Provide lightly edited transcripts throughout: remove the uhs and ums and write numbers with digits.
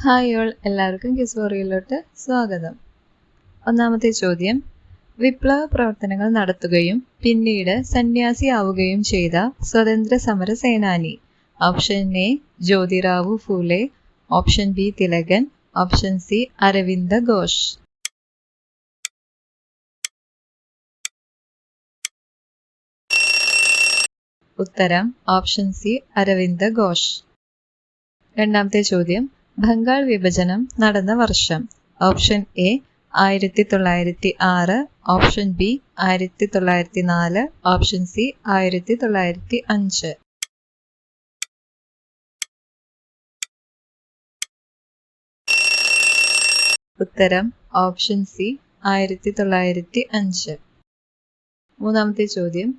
Hi all, എല്ലാവർക്കും quiz സ്വാഗതം. ഒന്നാമത്തെ ചോദ്യം, വിപ്ലവ പ്രവർത്തനങ്ങൾ നടത്തുകയും പിന്നീട് സന്യാസിയാവുകയും ചെയ്ത സ്വതന്ത്ര സമര സേനാനി. Option A Jyotirao Phule, option B Tilak, option C Aurobindo Ghosh. ഉത്തരം ഓപ്ഷൻ സി അരവിന്ദ ഘോഷ്. രണ്ടാമത്തെ ചോദ്യം, ബംഗാൾ വിഭജനം നടന്ന വർഷം. Option A 1906, option B 1904, option C 1905. ഉത്തരം ഓപ്ഷൻ സി 1905. മൂന്നാമത്തെ ചോദ്യം,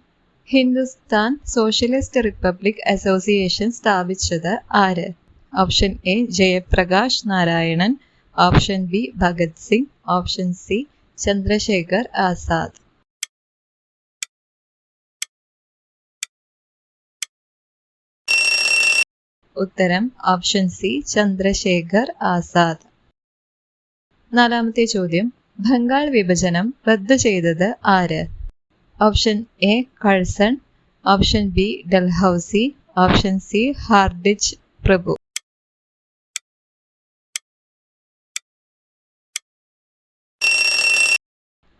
ഹിന്ദുസ്ഥാൻ സോഷ്യലിസ്റ്റ് റിപ്പബ്ലിക് അസോസിയേഷൻ സ്ഥാപിച്ചത് ആര്? Option A Jayaprakash Narayanan, option B Bhagat Singh, option C Chandrashekhar Azad. ഉത്തരം ഓപ്ഷൻ സി ചന്ദ്രശേഖർ ആസാദ്. നാലാമത്തെ ചോദ്യം, ബംഗാൾ വിഭജനം റദ്ദു ചെയ്തത് ആര്? Option A Curzon, option B Dalhousie, option C Hardinge പ്രഭു.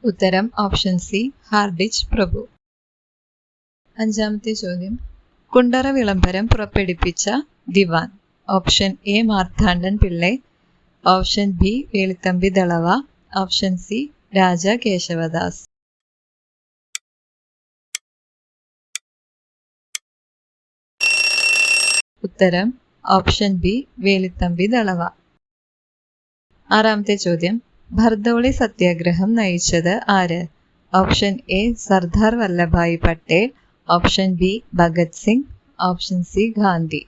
ഉത്തരം ഓപ്ഷൻ സി ഹാർഡിച്ച് പ്രഭു. അഞ്ചാമത്തെ ചോദ്യം, കുണ്ടറ വിളംബരം പുറപ്പെടുവിച്ച ദിവാൻ. Option A Marthandan Pillai, option B Velu Thampi Dalawa, option C Raja Kesavadas. ഉത്തരം ഓപ്ഷൻ ബി വേലുത്തമ്പി ദളവ. ആറാമത്തെ ചോദ്യം, ഭർദോളി സത്യാഗ്രഹം നയിച്ചത് ആര്? Option A Sardar Vallabhbhai Patel, option B Bhagat Singh, option C Gandhi.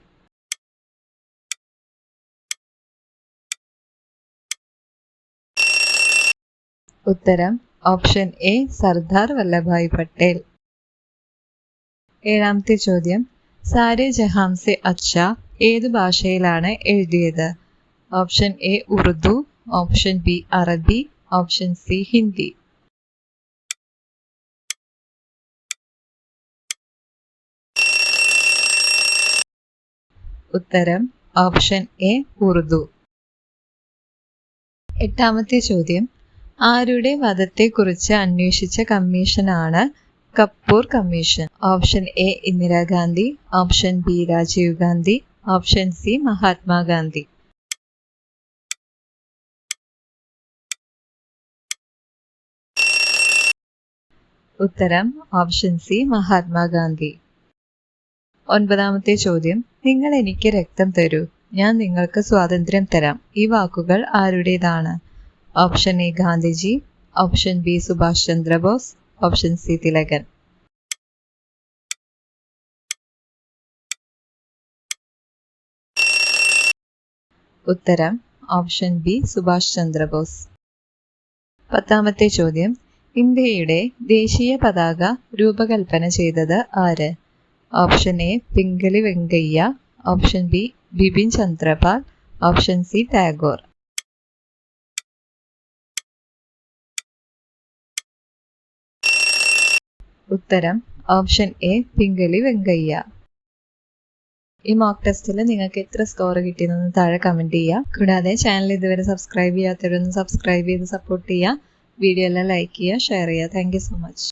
ഉത്തരം ഓപ്ഷൻ എ സർദാർ വല്ലഭായ് പട്ടേൽ. ഏഴാമത്തെ ചോദ്യം, സാരേ ജഹാം സെ അച്ഛാ ഏതു ഭാഷയിലാണ് എഴുതിയത്? Option A Urdu, option B അറബി, ഓപ്ഷൻ സി ഹിന്ദി. ഉത്തരം ഓപ്ഷൻ എ ഉറുദു. എട്ടാമത്തെ ചോദ്യം, ആരുടെ വധത്തെക്കുറിച്ച് അന്വേഷിച്ച കമ്മീഷനാണ് Kapoor commission? Option A Indira Gandhi, option B Rajiv Gandhi, option C Mahatma Gandhi. ഉത്തരം ഓപ്ഷൻ സി മഹാത്മാഗാന്ധി. ഒൻപതാമത്തെ ചോദ്യം, നിങ്ങൾ എനിക്ക് രക്തം തരൂ, ഞാൻ നിങ്ങൾക്ക് സ്വാതന്ത്ര്യം തരാം. ഈ വാക്കുകൾ ആരുടേതാണ്? Option A Gandhiji, option B Subhash Chandrabose, option C Thilakan. ഉത്തരം ഓപ്ഷൻ ബി സുഭാഷ് ചന്ദ്രബോസ്. പത്താമത്തെ ചോദ്യം, ഇന്ത്യയുടെ ദേശീയ പതാക രൂപകൽപ്പന ചെയ്തത് ആര്? Option A Pingali Venkaiah, option B Bipin Chandra Pal, option C Tagore. ഉത്തരം ഓപ്ഷൻ എ പിംഗലി വെങ്കയ്യ. ഈ മോക്ക് ടെസ്റ്റിൽ നിങ്ങൾക്ക് എത്ര സ്കോർ കിട്ടിയെന്ന് താഴെ കമൻറ്റ് ചെയ്യുക. കൂടാതെ ചാനൽ ഇതുവരെ സബ്സ്ക്രൈബ് ചെയ്യാത്തവരൊന്ന് സബ്സ്ക്രൈബ് ചെയ്ത് സപ്പോർട്ട് ചെയ്യുക. വീഡിയോ എല്ലാം ലൈക്ക് ചെയ്യുക, ഷെയർ ചെയ്യുക. Thank you so much.